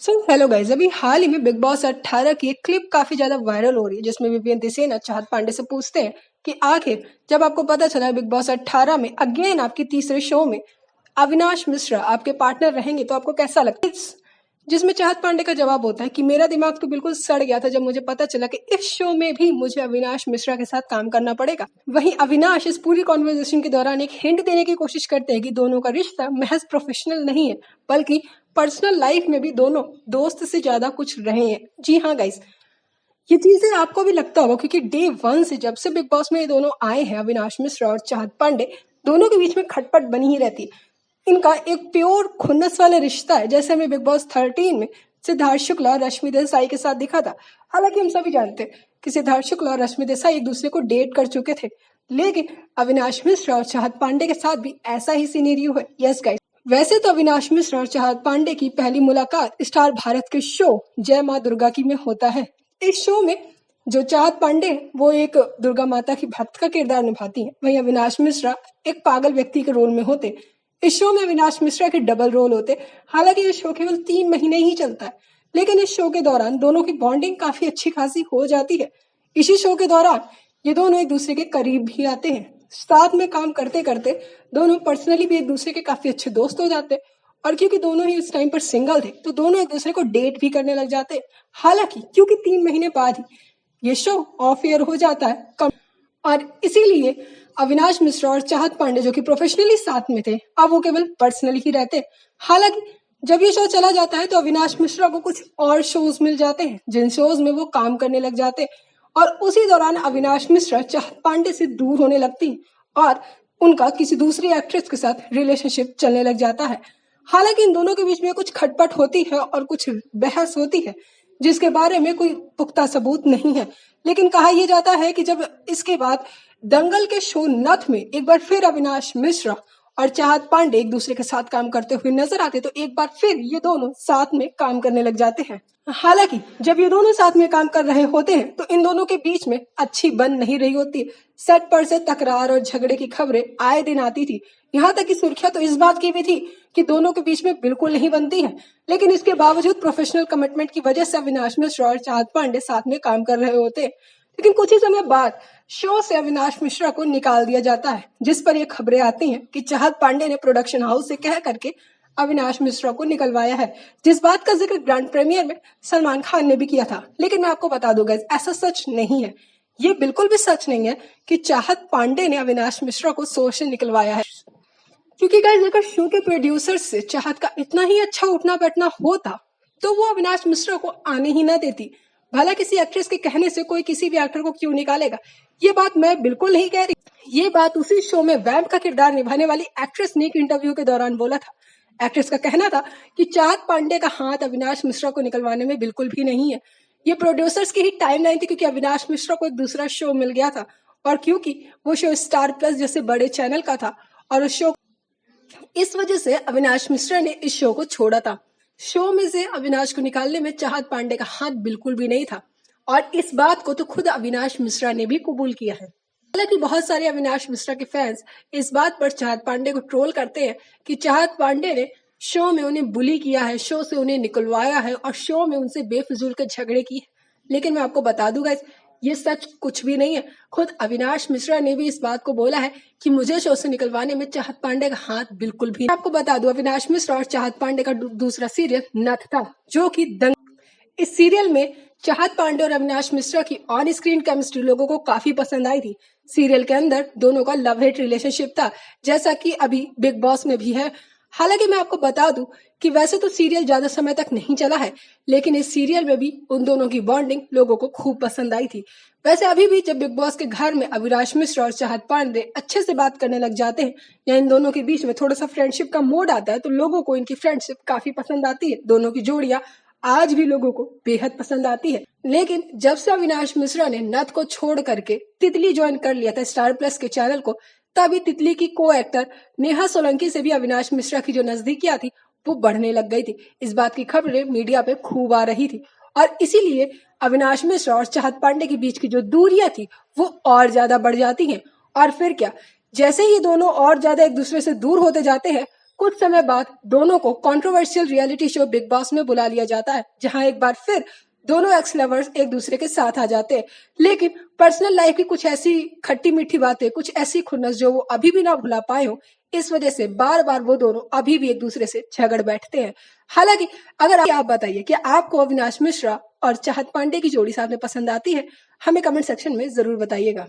Hello guys, अभी हाल ही में big boss 18 की एक क्लिप काफी ज्यादा वायरल हो रही है जिसमें विपिन तिसेना चाहत पांडे से पूछते हैं कि आखिर जब आपको पता चला बिग बॉस 18 में अगेन आपकी तीसरे शो में अविनाश मिश्रा आपके पार्टनर रहेंगे तो आपको कैसा लगता है। जिसमें चाहत पांडे का जवाब होता है कि मेरा दिमाग तो बिल्कुल सड़ गया था जब मुझे पता चला कि इस शो में भी मुझे अविनाश मिश्रा के साथ काम करना पड़ेगा। वहीं अविनाश इस पूरी कॉन्वर्जेशन के दौरान एक हिंट देने की कोशिश करते हैं कि दोनों का रिश्ता महज प्रोफेशनल नहीं है बल्कि पर्सनल लाइफ में भी दोनों दोस्त से ज्यादा कुछ रहे हैं। जी हाँ गाइस, ये चीजें आपको भी लगता होगा क्योंकि डे वन से जब से बिग बॉस में ये दोनों आए हैं अविनाश मिश्रा और चाहत पांडे, दोनों के बीच में खटपट बनी ही रहती है। इनका एक प्योर खुन्नस वाला रिश्ता है जैसे हमें बिग बॉस 13 में सिद्धार्थ शुक्ला और रश्मि देसाई के साथ दिखा था। हालांकि हम सभी जानते हैं कि सिद्धार्थ शुक्ला और रश्मि देसाई एक दूसरे को डेट कर चुके थे, लेकिन अविनाश मिश्रा और चाहत पांडे के साथ भी ऐसा ही सिनेरियो है। यस गाइस, वैसे तो अविनाश मिश्रा और चाहत पांडे की पहली मुलाकात स्टार भारत के शो जय माँ दुर्गा की में होता है। इस शो में जो चाहत पांडे वो एक दुर्गा माता की भक्त का किरदार निभाती है, वहीं अविनाश मिश्रा एक पागल व्यक्ति के रोल में होते। इस शो में अविनाश मिश्रा के डबल रोल होते। हालांकि ये शो केवल 3 महीने ही चलता है, लेकिन इस शो के दौरान दोनों की बॉन्डिंग काफी अच्छी खासी हो जाती है। इसी शो के दौरान ये दोनों एक दूसरे के करीब भी आते हैं। साथ में काम करते करते दोनों पर्सनली भी एक दूसरे के काफी अच्छे दोस्त हो जाते, और क्योंकि दोनों ही उस टाइम पर सिंगल थे तो दोनों एक दूसरे को डेट भी करने लग जाते। हालांकि क्योंकि 3 महीने बाद ही ये शो ऑफ एयर हो जाता है और इसीलिए अविनाश मिश्रा और चाहत पांडे जो कि प्रोफेशनली साथ में थे अब वो केवल पर्सनली ही रहते। हालांकि जब ये शो चला जाता है तो अविनाश मिश्रा को कुछ और शोज मिल जाते हैं जिन शोज में वो काम करने लग जाते, और उसी दौरान अविनाश मिश्रा चाहत पांडे से दूर होने लगती और उनका किसी दूसरी एक्ट्रेस के साथ रिलेशनशिप चलने लग जाता है। हालांकि इन दोनों के बीच में कुछ खटपट होती है और कुछ बहस होती है जिसके बारे में कोई पुख्ता सबूत नहीं है, लेकिन कहा यह जाता है कि जब इसके बाद दंगल के शो नथ में एक बार फिर अविनाश मिश्रा और चाहत पांडे एक दूसरे के साथ काम करते हुए नजर आते तो एक बार फिर ये दोनों साथ में काम करने लग जाते हैं। हालांकि जब ये दोनों साथ में काम कर रहे होते हैं तो इन दोनों के बीच में अच्छी बन नहीं रही होती। सेट पर से तकरार और झगड़े की खबरें आए दिन आती थी। यहाँ तक कि सुर्खियां तो इस बात की भी थी कि दोनों के बीच में बिल्कुल नहीं बनती है, लेकिन इसके बावजूद प्रोफेशनल कमिटमेंट की वजह से अविनाश मिश्रा और चाहत पांडे साथ में काम कर रहे होते। लेकिन कुछ ही समय बाद शो से अविनाश मिश्रा को निकाल दिया जाता है, जिस पर यह खबरें आती हैं कि चाहत पांडे ने प्रोडक्शन हाउस से कह करके अविनाश मिश्रा को निकलवाया है, जिस बात का जिक्र ग्रैंड प्रीमियर में सलमान खान ने भी किया था। लेकिन मैं आपको बता दूं गाइस, ऐसा सच नहीं है। ये बिल्कुल भी सच नहीं है कि चाहत पांडे ने अविनाश मिश्रा को शो से निकलवाया है, क्योंकि गाइस अगर शो के प्रोड्यूसर से चाहत का इतना ही अच्छा उठना बैठना होता तो वो अविनाश मिश्रा को आने ही ना देती। भला किसी एक्ट्रेस के कहने से कोई किसी भी एक्टर को क्यों निकालेगा, ये बात मैं बिल्कुल नहीं कह रही। ये बात उसी शो में वैम्प का किरदार निभाने वाली एक्ट्रेस ने एक इंटरव्यू के दौरान बोला था। एक्ट्रेस का कहना था कि चाहत पांडे का हाथ अविनाश मिश्रा को निकलवाने में बिल्कुल भी नहीं है। ये प्रोड्यूसर्स की ही टाइमलाइन थी, क्योंकि अविनाश मिश्रा को एक दूसरा शो मिल गया था और क्योंकि वो शो स्टार प्लस जैसे बड़े चैनल का था और उस शो इस वजह से अविनाश मिश्रा ने इस शो को छोड़ा था। शो में से अविनाश को निकालने में चाहत पांडे का हाथ बिल्कुल भी नहीं था, और इस बात को तो खुद अविनाश मिश्रा ने भी कबूल किया है। हालांकि बहुत सारे अविनाश मिश्रा के फैंस इस बात पर चाहत पांडे को ट्रोल करते हैं कि चाहत पांडे ने शो में उन्हें बुली किया है, शो से उन्हें निकलवाया है और शो में उनसे बेफिजूल के झगड़े किए। लेकिन मैं आपको बता दूंगा ये सच कुछ भी नहीं है। खुद अविनाश मिश्रा ने भी इस बात को बोला है कि मुझे शो से निकलवाने में चाहत पांडे का हाथ बिल्कुल भी। आपको बता दूं अविनाश मिश्रा और चाहत पांडे का दूसरा सीरियल नथ था, जो कि इस सीरियल में चाहत पांडे और अविनाश मिश्रा की ऑन स्क्रीन केमिस्ट्री लोगों को काफी पसंद आई थी। सीरियल के अंदर दोनों का लव हेट रिलेशनशिप था, जैसा कि अभी बिग बॉस में भी है। हालांकि मैं आपको बता दूं कि वैसे तो सीरियल ज्यादा समय तक नहीं चला है, लेकिन इस सीरियल में भी उन दोनों की बॉन्डिंग लोगों को खूब पसंद आई थी। वैसे अभी भी जब बिग बॉस के घर में अविनाश मिश्रा और चाहत पांडे अच्छे से बात करने लग जाते हैं या इन दोनों के बीच में थोड़ा सा फ्रेंडशिप का मोड आता है तो लोगों को इनकी फ्रेंडशिप काफी पसंद आती है। दोनों की जोड़ियां आज भी लोगों को बेहद पसंद आती है। लेकिन जब से अविनाश मिश्रा ने नथ को छोड़ करके तितली ज्वाइन कर लिया था स्टार प्लस के चैनल को, तभी तितली की को एक्टर नेहा सोलंकी से भी अविनाश मिश्रा की जो नजदीकियां थी वो बढ़ने लग गई थी। इस बात की खबरें मीडिया पे खूब आ रही थी और इसीलिए अविनाश मिश्रा और चाहत पांडे के बीच की जो दूरियां थी वो और ज्यादा बढ़ जाती हैं। और फिर क्या, जैसे ही दोनों और ज्यादा एक दूसरे से दूर होते जाते हैं कुछ समय बाद दोनों को controversial reality show big boss में बुला लिया जाता है, जहां एक बार फिर दोनों एक्स लवर्स एक दूसरे के साथ आ जाते हैं। लेकिन पर्सनल लाइफ की कुछ ऐसी खट्टी मीठी बातें, कुछ ऐसी खुन्नस जो वो अभी भी ना भुला पाए हो, इस वजह से बार बार वो दोनों अभी भी एक दूसरे से झगड़ बैठते हैं। हालांकि अगर आप बताइए कि आपको अविनाश मिश्रा और चाहत पांडे की जोड़ी साथ में पसंद आती है, हमें कमेंट सेक्शन में जरूर बताइएगा।